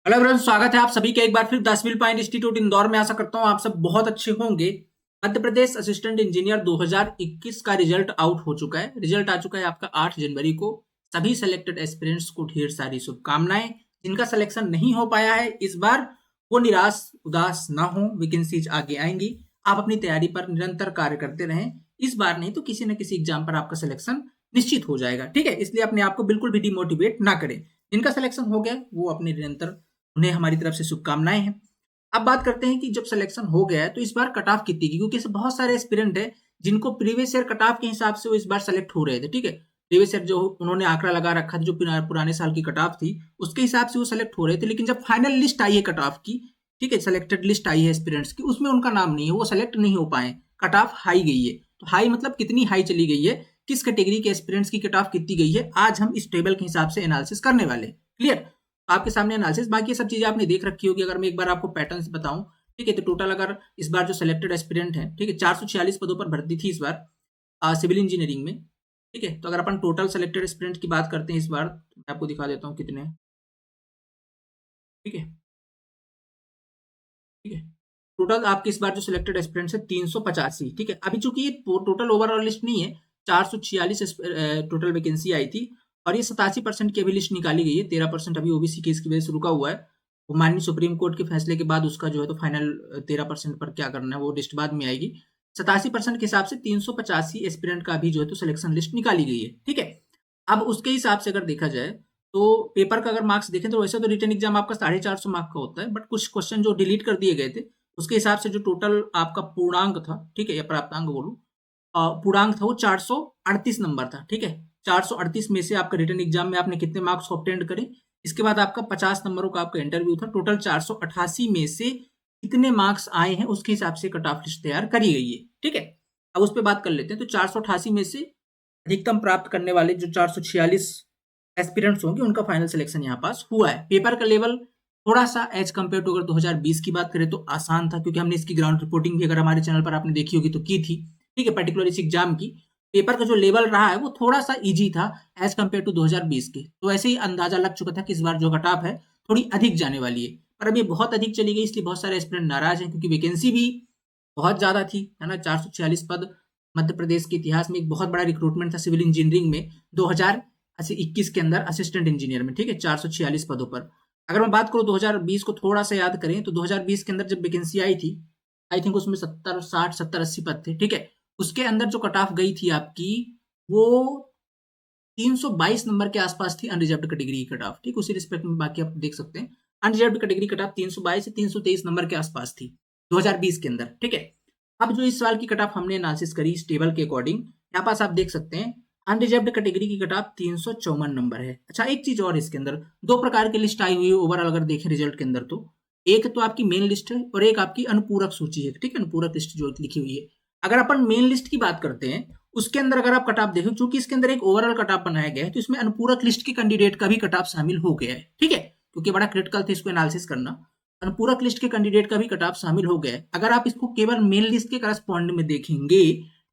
Hello everyone, स्वागत है आप सभी का एक बार फिर the civil point institute Indore में। आशा करता हूं आप सब बहुत अच्छे होंगे। मध्य प्रदेश असिस्टेंट इंजीनियर 2021 का रिजल्ट आउट हो चुका है। रिजल्ट आ चुका है आपका 8 जनवरी को। सभी सेलेक्टेड एस्पिरेंट्स को ढेर सारी शुभकामनाएं। जिनका सिलेक्शन नहीं हो पाया है इस बार, वो निराश उदास ना हो। वैकेंसीज आगे आएंगी। आप अपनी तैयारी पर निरंतर कार्य करते रहें। इस बार नहीं तो किसी न किसी एग्जाम पर आपका सिलेक्शन निश्चित हो जाएगा, ठीक है। इसलिए अपने आप को बिल्कुल भी डिमोटिवेट ना करें। जिनका सिलेक्शन हो गया वो अपने निरंतर, उन्हें हमारी तरफ से शुभकामनाएं हैं। अब बात करते हैं कि जब सिलेक्शन हो गया है तो इस बार कट ऑफ कितनी की, क्योंकि ऐसे बहुत सारे एस्पिरेंट है जिनको प्रीवियस ईयर कट ऑफ के हिसाब से वो इस बार सेलेक्ट हो रहे थे, ठीक है। प्रीवियस ईयर जो उन्होंने आंकड़ा लगा रखा था, जो पुराने साल की कट ऑफ थी उसके हिसाब से वो सेलेक्ट हो रहे थे। लेकिन जब फाइनल लिस्ट आई है कट ऑफ की, ठीक है, सेलेक्टेड लिस्ट आई है एस्पिरेंट्स की, उसमें उनका नाम नहीं है, वो सेलेक्ट नहीं हो पाए। कट ऑफ हाई गई है। तो हाई मतलब कितनी हाई चली गई है, किस कैटेगरी के एस्पिरेंट्स की कट ऑफ कितनी गई है, आज हम इस टेबल के हिसाब से एनालिसिस करने वाले। क्लियर? आपके सामने एनालिसिस, बाकी सब चीजें आपने देख रखी होगी। अगर मैं एक बार आपको पैटर्न्स बताऊं, ठीक है, तो टोटल अगर इस बार जो सिलेक्टेड एस्पिरेंट है, ठीक है, 446 पदों पर भर्ती थी इस बार सिविल इंजीनियरिंग में, ठीक है। तो अगर अपन टोटल सिलेक्टेड एस्पिरेंट की बात करते हैं इस बार, तो मैं आपको दिखा देता हूँ कितने हैं, ठीक है। ठीक है, टोटल आपके इस बार जो सिलेक्टेड एस्पिरेंट्स है 385, ठीक है। अभी चूंकि ये टोटल ओवरऑल लिस्ट नहीं है, 446 टोटल वैकेंसी आई थी, और ये 87% की अभी लिस्ट निकाली गई है। 13% अभी ओबीसी केस की वजह से रुका हुआ है। वो माननीय सुप्रीम कोर्ट के फैसले के बाद उसका जो है तो फाइनल 13% पर क्या करना है वो लिस्ट बाद में आएगी। 87% के हिसाब से 385 एस्पिरेंट का भी जो है तो सिलेक्शन लिस्ट निकाली गई है, ठीक है। अब उसके हिसाब से अगर देखा जाए तो पेपर का अगर मार्क्स देखें तो वैसे तो रिटन एग्जाम आपका 450 मार्क का होता है, बट कुछ क्वेश्चन जो डिलीट कर दिए गए थे उसके हिसाब से जो टोटल आपका पूर्णांक था, ठीक है, या प्राप्तांक बोलूं, पूर्णांक था वो 438 नंबर था, ठीक है। 438 में से आपका रिटन एग्जाम में आपने कितने मार्क्स ऑब्टेंड करे, इसके बाद आपका 50 नंबरों का आपका इंटरव्यू था। टोटल 488 में से कितने मार्क्स आए हैं उसके हिसाब से कट ऑफ लिस्ट तैयार करी गई है, ठीक है। अब उस पर बात कर लेते हैं। तो 488 में से अधिकतम प्राप्त करने वाले जो 446 एस्पिरेंट्स होंगे उनका फाइनल सिलेक्शन यहाँ पास हुआ है। पेपर का लेवल थोड़ा सा एज कम्पेयर टू अगर 2020 की बात करें तो आसान था, क्योंकि हमने इसकी ग्राउंड रिपोर्टिंग भी अगर हमारे चैनल पर आपने देखी होगी तो की थी, ठीक है। पर्टिकुलर इस एग्जाम की पेपर का जो लेवल रहा है वो थोड़ा सा इजी था एज कम्पेयर टू 2020 के। तो ऐसे ही अंदाजा लग चुका था कि इस बार जो कट ऑफ है थोड़ी अधिक जाने वाली है। पर अब ये बहुत अधिक चली गई, इसलिए बहुत सारे एस्पिरेंट नाराज हैं, क्योंकि वैकेंसी भी बहुत ज्यादा थी, है ना। 446 पद मध्य प्रदेश के इतिहास में एक बहुत बड़ा रिक्रूटमेंट था सिविल इंजीनियरिंग में 2021 के अंदर असिस्टेंट इंजीनियर में, ठीक है, 446 पदों पर। अगर मैं बात करूं 2020 को थोड़ा सा याद करें तो 2020 के अंदर जब वैकेंसी आई थी, आई थिंक उसमें 70 60 70 80 पद थे, ठीक है। उसके अंदर जो कट ऑफ गई थी आपकी, वो 322 नंबर के आसपास थी अनरिजर्व्ड कैटेगरी की कट ऑफ, ठीक। उसी रिस्पेक्ट में बाकी आप देख सकते हैं, अनरिजर्व्ड कैटेगरी कट ऑफ 322 से 323 नंबर के आसपास थी 2020 के अंदर, ठीक है। अब जो इस साल की कट ऑफ हमने एनालिसिस करी इस टेबल के अकॉर्डिंग, यहाँ पास आप देख सकते हैं अनरिजर्व्ड कैटेगरी की कट ऑफ 354 नंबर है। अच्छा, एक चीज और, इसके अंदर दो प्रकार की लिस्ट आई हुई है ओवरऑल अगर देखें रिजल्ट के अंदर, तो एक तो आपकी मेन लिस्ट है और एक आपकी अनुपूरक सूची है, ठीक है, अनुपूरक लिस्ट जो लिखी हुई है। अगर अपन मेन लिस्ट की बात करते हैं, उसके अंदर अगर आप कट ऑफ देखो, चूंकि इसके अंदर एक ओवरऑल कट ऑफ बनाया गया है, तो इसमें अनुपूरक लिस्ट के कैंडिडेट का भी कट ऑफ शामिल हो गया है, ठीक है, क्योंकि बड़ा क्रिटिकल था इसको एनालिसिस करना। अनुपूरक लिस्ट के कैंडिडेट का भी कट ऑफ शामिल हो गया है। अगर आप इसको केवल मेन लिस्ट के करस्पॉन्डिंग में देखेंगे,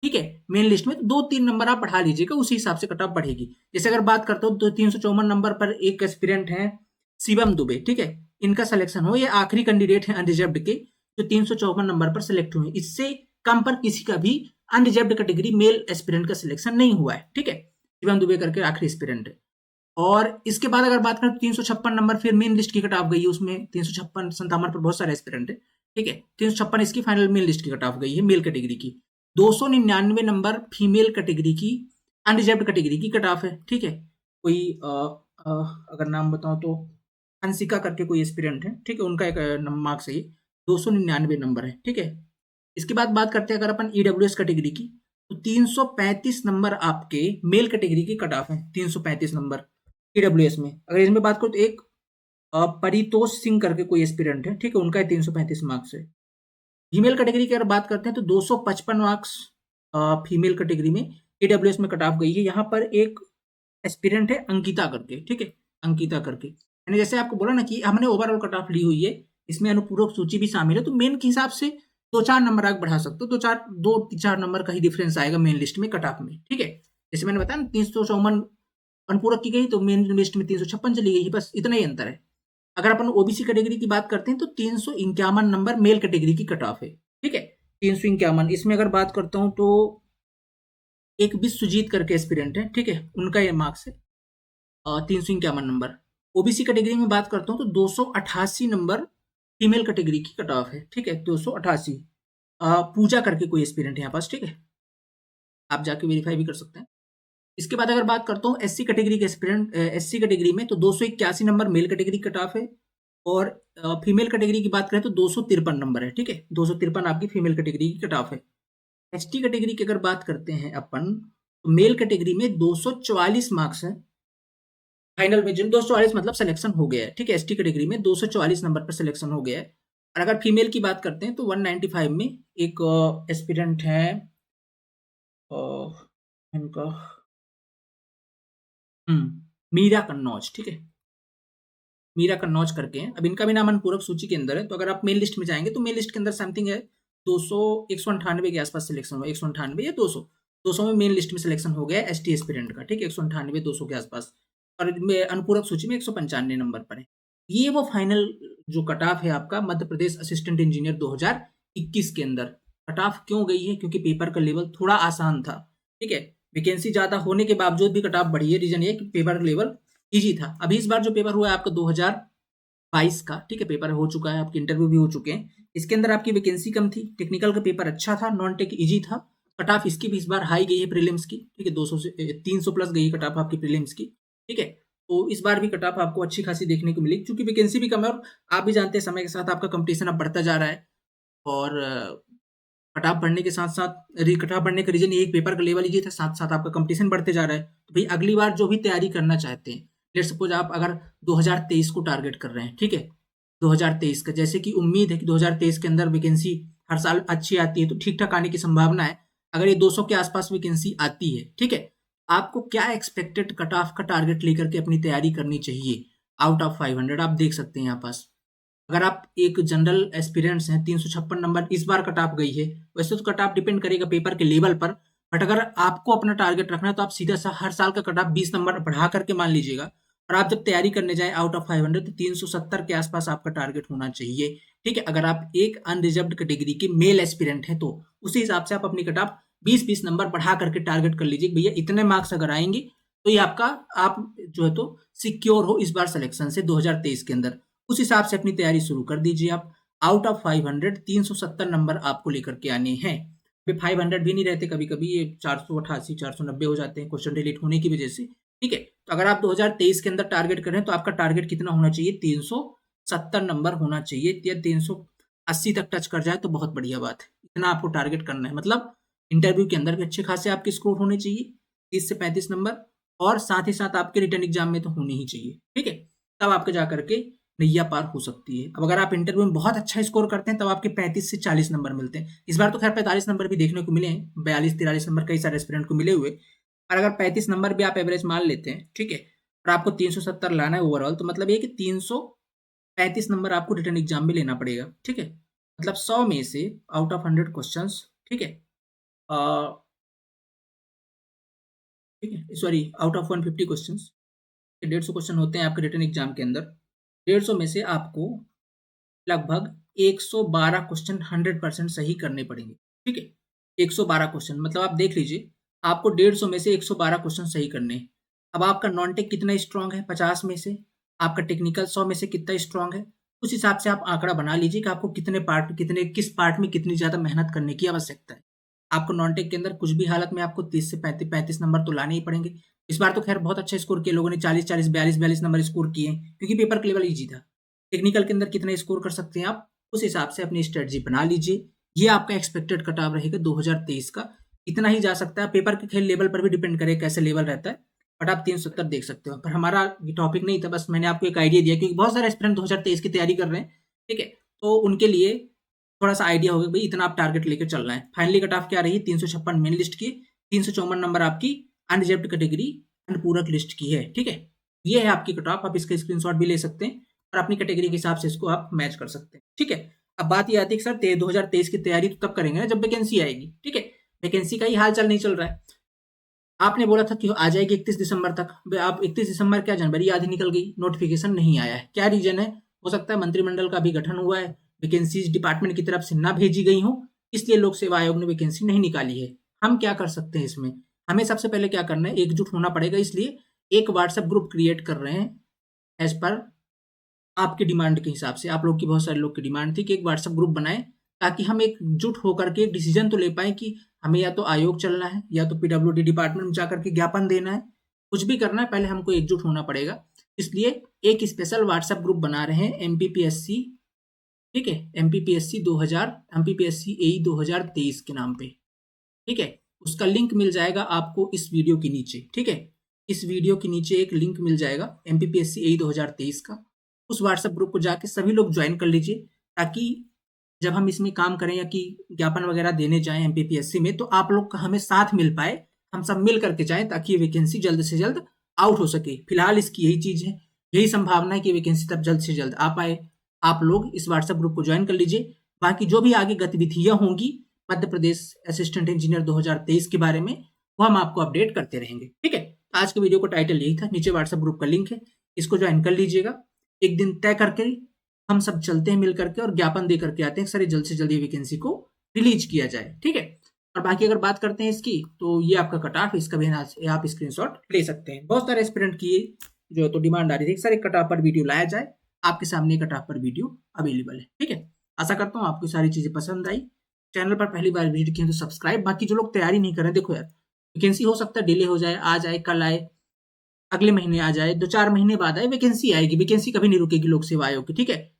ठीक है, मेन लिस्ट में तो 2-3 नंबर आप बढ़ा लीजिएगा, उसी हिसाब से कट ऑफ बढ़ेगी। जैसे अगर बात करते हो तो 354 नंबर पर एक एस्पिरेंट है शिवम दुबे, ठीक है, इनका सिलेक्शन हो, ये आखिरी कैंडिडेट है अनरिजर्व्ड के जो 354 नंबर पर सिलेक्ट हुए। इससे कम पर किसी का भी अनरिजर्व्ड कैटेगरी मेल एस्पिरेंट का सिलेक्शन नहीं हुआ है, ठीक है। शिवम दुबे करके आखिरी एस्पिरेंट है। और इसके बाद अगर बात करें तो 356 नंबर फिर मेन लिस्ट की कट ऑफ गई है, उसमें 356 57 पर बहुत सारे एस्पिरेंट है, ठीक है। 356 इसकी फाइनल मेन लिस्ट की कट ऑफ गई है मेल कैटेगरी की। 299 नंबर फीमेल कैटेगरी की अनरिजर्व्ड कैटेगरी की कट ऑफ है, ठीक है। कोई अगर नाम बताऊं तो अंशिका करके कोई एस्पिरेंट है, ठीक है, उनका एक मार्क्स है ये, 299 नंबर है, ठीक है। इसके बाद बात करते हैं अगर अपन ईडब्ल्यूएस कैटेगरी की, तो 335 नंबर आपके मेल कैटेगरी की कट ऑफ है, 335 नंबर ईडब्ल्यूएस में। अगर इसमें बात करूं तो एक परितोष सिंह करके कोई एस्पिरेंट है, ठीक है, उनका 335 मार्क्स है। फीमेल कैटेगरी की अगर बात करते हैं तो 255 मार्क्स फीमेल कैटेगरी में ईडब्ल्यूएस में कट ऑफ गई है। यहाँ पर एक एस्पिरेंट है अंकिता करके, ठीक है, अंकिता करके। मैंने जैसे आपको बोला ना कि हमने ओवरऑल कट ऑफ ली हुई है, इसमें अनुपूरक सूची भी शामिल है, तो मेन के हिसाब से 2-4 नंबर आप बढ़ा सकते हो, 2-4 नंबर का ही डिफरेंस आएगा मेन लिस्ट में कट ऑफ में, ठीक है। जैसे मैंने बताया ना 354 अनुपूरक की गई तो मेन लिस्ट में 356 चली गई, बस इतना ही अंतर है। अगर अपन ओबीसी कैटेगरी की बात करते हैं तो 351 नंबर मेल कैटेगरी की कट ऑफ है, ठीक है, 351। इसमें अगर बात करता हूँ तो एक विश्वजीत करके एस्पिरेंट है, ठीक है, उनका ये मार्क्स है 351 नंबर। ओबीसी कैटेगरी में बात करता हूँ तो 288 नंबर फीमेल कैटेगरी की कट ऑफ है, ठीक है, 288। पूजा करके कोई एस्पिरेंट है यहाँ पास, ठीक है, आप जाके वेरीफाई भी कर सकते हैं। इसके बाद अगर बात करता हूँ एससी कैटेगरी के एस्पिरेंट, एससी कैटेगरी में तो 281 number male category cut off है, और फीमेल कैटेगरी की बात करें तो 253 नंबर है, ठीक है, 253 आपकी फीमेल कैटेगरी की कट ऑफ है। एसटी कैटेगरी की अगर बात करते हैं अपन तो मेल कैटेगरी में 244 मार्क्स है फाइनल में, जिन 244 मतलब सिलेक्शन हो गया है, ठीक है, एसटी कैटेगरी में 244 नंबर पर सिलेक्शन हो गया है। और अगर फीमेल की बात करते हैं तो 195 में एक एस्पिरेंट है इनका मीरा कन्नौज, ठीक है, मीरा कन्नौज करके हैं। अब इनका भी नाम अनुपूरक सूची के अंदर है, तो अगर आप मेन लिस्ट में जाएंगे तो मेन लिस्ट के अंदर समथिंग है 200 198 के आसपास सिलेक्शन हुआ, 198 या 200 में मेन लिस्ट में सिलेक्शन हो गया एसटी एस्पिरेंट का, ठीक है, 198 200 के आसपास। और अनुपूरक सूची में 195 नंबर पर है। ये वो फाइनल जो कट ऑफ है आपका मध्य प्रदेश असिस्टेंट इंजीनियर 2021 के अंदर। कट ऑफ क्यों गई है? क्योंकि पेपर का लेवल थोड़ा आसान था, ठीक है, वैकेंसी ज्यादा होने के बावजूद भी कट ऑफ बढ़ी है। रीजन ये कि पेपर लेवल इजी था। अभी इस बार जो पेपर हुआ है आपका 2022 का, ठीक है, पेपर हो चुका है, आपके इंटरव्यू भी हो चुके हैं। इसके अंदर आपकी वैकेंसी कम थी, टेक्निकल का पेपर अच्छा था, नॉन टेक इजी था। कट ऑफ इसकी भी इस बार हाई गई है प्रीलिम्स की, ठीक है, 200 से 300 प्लस गई है कट ऑफ आपकी प्रीलिम्स की, ठीक है। तो इस बार भी कट ऑफ आपको अच्छी खासी देखने को मिली, क्योंकि वैकेंसी भी कम है और आप भी जानते हैं समय के साथ आपका कंपटीशन अब बढ़ता जा रहा है। और कट ऑफ बढ़ने के साथ साथ कट ऑफ बढ़ने का रीजन ये पेपर का लेवल इजी था, साथ साथ आपका कंपटीशन बढ़ते जा रहा है। तो भाई अगली बार जो भी तैयारी करना चाहते हैं, लेट सपोज आप अगर 2023 को टारगेट कर रहे हैं, ठीक है, 2023 का, जैसे कि उम्मीद है कि 2023 के अंदर वैकेंसी हर साल अच्छी आती है, तो ठीक ठाक आने की संभावना है। अगर ये 200 के आसपास वैकेंसी आती है, ठीक है, आपको क्या एक्सपेक्टेड कट ऑफ का टारगेट लेकर के अपनी तैयारी करनी चाहिए आउट ऑफ 500? आप देख सकते हैं यहाँ पास, अगर आप एक जनरल एस्पिरेंट्स हैं, 356 नंबर इस बार कट ऑफ गई है। वैसे तो कट ऑफ डिपेंड करेगा पेपर के लेवल पर, बट अगर आपको अपना टारगेट रखना है तो आप सीधा सा हर साल का कट ऑफ 20 नंबर बढ़ा करके मान लीजिएगा, और आप जब तैयारी करने जाए आउट ऑफ 500 तो 370 के आसपास आपका टारगेट होना चाहिए, ठीक है। अगर आप एक अनरिजर्व्ड कैटेगरी के मेल एस्पिरेंट हैं तो उसी हिसाब से आप अपनी कट ऑफ 20-20 नंबर बढ़ा करके टारगेट कर लीजिए, भैया इतने मार्क्स अगर आएंगे तो ये आपका, आप जो है तो सिक्योर हो इस बार सिलेक्शन से 2023 के अंदर। उस हिसाब से अपनी तैयारी शुरू कर दीजिए आप। आउट ऑफ 500 370 नंबर आपको लेकर के आने हैं। 500 भी नहीं रहते, कभी कभी ये 488 490 हो जाते हैं क्वेश्चन डिलीट होने की वजह से, ठीक है। तो अगर आप 2023 के अंदर टारगेट करें तो आपका टारगेट कितना होना चाहिए? 370 नंबर होना चाहिए, या 380 तक टच कर जाए तो बहुत बढ़िया बात है। इतना आपको टारगेट करना है, मतलब इंटरव्यू के अंदर भी अच्छे खासे आपके स्कोर होने चाहिए 30 से 35 नंबर, और साथ ही साथ आपके रिटर्न एग्जाम में तो होने ही चाहिए, ठीक है। तब आपके जा करके नैया पार हो सकती है। अब अगर आप इंटरव्यू में बहुत अच्छा स्कोर करते हैं तब आपके 35 से 40 नंबर मिलते हैं। इस बार तो खैर 45 नंबर भी देखने को मिले हैं, 42-43 नंबर कई सारे एस्पिरेंट को मिले हुए। और अगर 35 नंबर भी आप एवरेज मान लेते हैं, ठीक है, और आपको 370 लाना है ओवरऑल, तो मतलब ये कि 335 नंबर आपको रिटर्न एग्जाम में लेना पड़ेगा, ठीक है। मतलब 100 में से आउट ऑफ 100 क्वेश्चन, ठीक है, ठीक है, sorry, out of 150 question, 150 question होते हैं आपके रिटर्न एग्जाम के अंदर। 150 में से आपको लगभग 112 क्वेश्चन 100% सही करने पड़ेंगे, ठीक है। 112 क्वेश्चन मतलब आप देख लीजिए, आपको 150 में से 112 क्वेश्चन सही करने हैं। अब आपका नॉन टेक कितना स्ट्रांग है 50 में से, आपका टेक्निकल 100 में से कितना स्ट्रांग है, उस हिसाब से आप आंकड़ा बना लीजिए कि आपको किस पार्ट में कितनी ज्यादा मेहनत करने की आवश्यकता है। आपको नॉन टेक के अंदर कुछ भी हालत में आपको 30 से 35 नंबर तो लाने ही पड़ेंगे। इस बार तो खैर बहुत अच्छा स्कोर किए लोगों ने, 40-40 42-42 नंबर स्कोर किए, क्योंकि पेपर का लेवल ईजी था। टेक्निकल के अंदर कितना स्कोर कर सकते हैं आप, उस हिसाब से अपनी स्ट्रेटजी बना लीजिए। ये आपका एक्सपेक्टेड कट ऑफ रहेगा 2023 का, इतना ही जा सकता है। पेपर के खेल लेवल पर भी डिपेंड करे कैसे लेवल रहता है, बट आप 370 देख सकते हो। पर हमारा ये टॉपिक नहीं था, बस मैंने आपको एक आइडिया दिया, क्योंकि बहुत सारे एस्पिरेंट 2023 की तैयारी कर रहे हैं, ठीक है, तो उनके लिए थोड़ा सा आइडिया होगा भाई इतना आप टारगेट लेकर चलना है। फाइनली कट ऑफ क्या रही? 356 मेन लिस्ट की, 354 नंबर आपकी अनरिजर्व्ड कैटेगरी अनुपूरक लिस्ट की है, ठीक है। ये है आपकी कट ऑफ, आप इसका स्क्रीनशॉट भी ले सकते हैं और अपनी कैटेगरी के हिसाब से इसको आप मैच कर सकते हैं, ठीक है। अब बात ये आती है कि सर 2023 की तैयारी तो तब करेंगे ना जब वैकेंसी आएगी, ठीक है। वैकेंसी का ही हाल चाल नहीं चल रहा है। आपने बोला था कि आ जाएगी 31 दिसंबर तक, आप 31 दिसंबर क्या, जनवरी आधी निकल गई, नोटिफिकेशन नहीं आया है। क्या रीजन है? हो सकता है मंत्रिमंडल का भी गठन हुआ है, वैकेंसीज डिपार्टमेंट की तरफ से ना भेजी गई हो, इसलिए लोक सेवा आयोग ने वैकेंसी नहीं निकाली है। हम क्या कर सकते हैं इसमें, हमें सबसे पहले क्या करना है, एकजुट होना पड़ेगा। इसलिए एक व्हाट्सएप ग्रुप क्रिएट कर रहे हैं एज पर आपकी डिमांड के हिसाब से। आप लोग की बहुत सारे लोग की डिमांड थी कि एक व्हाट्सएप ग्रुप बनाए, ताकि हम एकजुट होकर के एक डिसीजन तो ले पाए कि हमें या तो आयोग चलना है या तो पीडब्ल्यूडी डिपार्टमेंट में जाकर के ज्ञापन देना है, कुछ भी करना है, पहले हमको एकजुट होना पड़ेगा। इसलिए एक स्पेशल व्हाट्सएप ग्रुप बना रहे हैं एमपीपीएससी, ठीक है, एमपीपीएससी 2023 के नाम पे, ठीक है। उसका लिंक मिल जाएगा आपको इस वीडियो के नीचे, ठीक है। इस वीडियो के नीचे एक लिंक मिल जाएगा एमपीपीएससी 2023 का। उस व्हाट्सएप ग्रुप को जाके सभी लोग ज्वाइन कर लीजिए, ताकि जब हम इसमें काम करें या कि ज्ञापन वगैरह देने जाएं एमपीपीएससी में, तो आप लोग का हमें साथ मिल पाए, हम सब मिल करके जाएं, ताकि ये वैकेंसी जल्द से जल्द आउट हो सके। फिलहाल इसकी यही चीज है, यही संभावना है कि वैकेंसी तब जल्द से जल्द आ पाए। आप लोग इस व्हाट्सएप ग्रुप को ज्वाइन कर लीजिए। बाकी जो भी आगे गतिविधियां होंगी मध्य प्रदेश असिस्टेंट इंजीनियर 2023 के बारे में, वो हम आपको अपडेट करते रहेंगे, ठीक है। आज के वीडियो का टाइटल यही था, नीचे व्हाट्सएप ग्रुप का लिंक है, इसको ज्वाइन कर लीजिएगा। एक दिन तय करके हम सब चलते हैं मिल करके और ज्ञापन दे करके आते हैं, सर जल्द से जल्द ये वैकेंसी को रिलीज किया जाए, ठीक है। और बाकी अगर बात करते हैं इसकी, तो ये आपका कट ऑफ, इसका भी आप स्क्रीनशॉट ले सकते हैं। बहुत सारे एस्पिरेंट की जो तो डिमांड आ रही थी, सर एक कट ऑफ पर वीडियो लाया जाए, आपके सामने कट ऑफ पर वीडियो अवेलेबल है, ठीक है। आशा करता हूँ आपको सारी चीजें पसंद आई। चैनल पर पहली बार विजिट किए तो सब्सक्राइब। बाकी जो लोग तैयारी नहीं कर रहे, देखो यार वैकेंसी हो सकता है डिले हो जाए, आज आए कल आए, अगले महीने आ जाए, 2-4 महीने बाद आए, वैकेंसी आएगी, वैकेंसी कभी नहीं रुकेगी लोक सेवा आयोग की, ठीक है।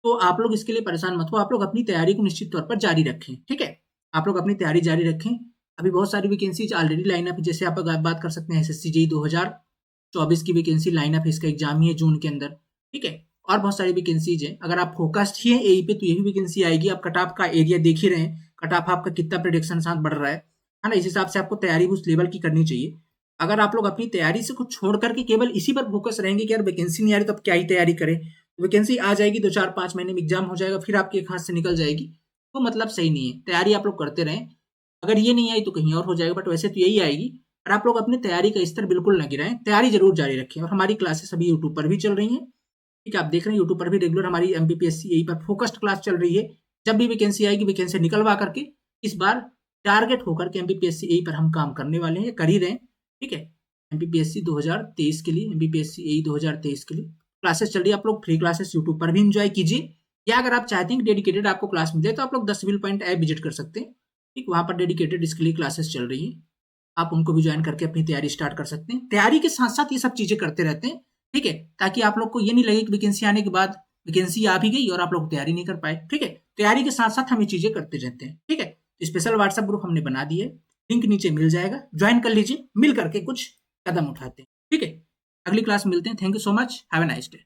तो आप लोग इसके लिए परेशान मत हो, आप लोग अपनी तैयारी को निश्चित तौर पर जारी रखें, ठीक है। आप लोग अपनी तैयारी जारी रखें। अभी बहुत सारी वैकेंसीज ऑलरेडी लाइन अप, जैसे आप बात कर सकते हैं एसएससी जेईई 2024 की वैकेंसी लाइन अप है, इसका एग्जाम ही है जून के अंदर, ठीक है। और बहुत सारी वैकेंसीज है। अगर आप फोकस्ड ही है एई पे, तो यही वैकेंसी आएगी। आप कट ऑफ का एरिया देख ही रहे हैं, कट ऑफ आपका कितना प्रेडिक्शन साथ बढ़ रहा है ना। इस हिसाब से आपको तैयारी उस लेवल की करनी चाहिए। अगर आप लोग अपनी तैयारी से कुछ छोड़ करके केवल इसी पर फोकस रहेंगे कि यार वैकेंसी नहीं आ रही तो अब क्या ही तैयारी करें, वैकेंसी आ जाएगी, 2-4-5 महीने में एग्जाम हो जाएगा, फिर आपके एक हाथ से निकल जाएगी, तो मतलब सही नहीं है। तैयारी आप लोग करते रहें, अगर ये नहीं आई तो कहीं और हो जाएगा, बट वैसे तो यही आएगी। और आप लोग अपनी तैयारी का स्तर बिल्कुल न गिराएं, तैयारी जरूर जारी रखें। और हमारी क्लासेस अभी यूट्यूब पर भी चल रही हैं, ठीक है, आप देख रहे हैं यूट्यूब पर भी रेगुलर हमारी एमपीपीएससी एई पर फोकस्ड क्लास चल रही है। जब भी वैकेंसी आएगी, वैकेंसी निकलवा करके इस बार टारगेट होकर के एमपीपीएससी एई पर हम काम करने वाले हैं, कर ही रहे हैं, ठीक है। एमपीपीएससी 2023 के लिए, एमपीपीएससी एई 2023 के लिए क्लासेस चल रही है। आप लोग फ्री क्लासेस यूट्यूब पर भी एंजॉय कीजिए, या अगर आप चाहते हैं डेडिकेटेड आपको क्लास मिले, तो आप लोग 10 सिविल पॉइंट ऐप विजिट कर सकते हैं, ठीक, वहां पर डेडिकेटेड इसके लिए क्लासेस चल रही है। आप उनको भी ज्वाइन करके अपनी तैयारी स्टार्ट कर सकते हैं। तैयारी के साथ साथ ये सब चीजें करते रहते हैं, ठीक है, ताकि आप लोग को ये नहीं लगे कि वैकेंसी आने के बाद वैकेंसी आ भी गई और आप लोग तैयारी नहीं कर पाए, ठीक है। तैयारी के साथ साथ हम ये चीजें करते रहते हैं, ठीक है। स्पेशल व्हाट्सएप ग्रुप हमने बना दिए, लिंक नीचे मिल जाएगा, ज्वाइन कर लीजिए, मिल करके कुछ कदम उठाते हैं, ठीक है। अगली क्लास में मिलते हैं। Thank you so much, have a nice day.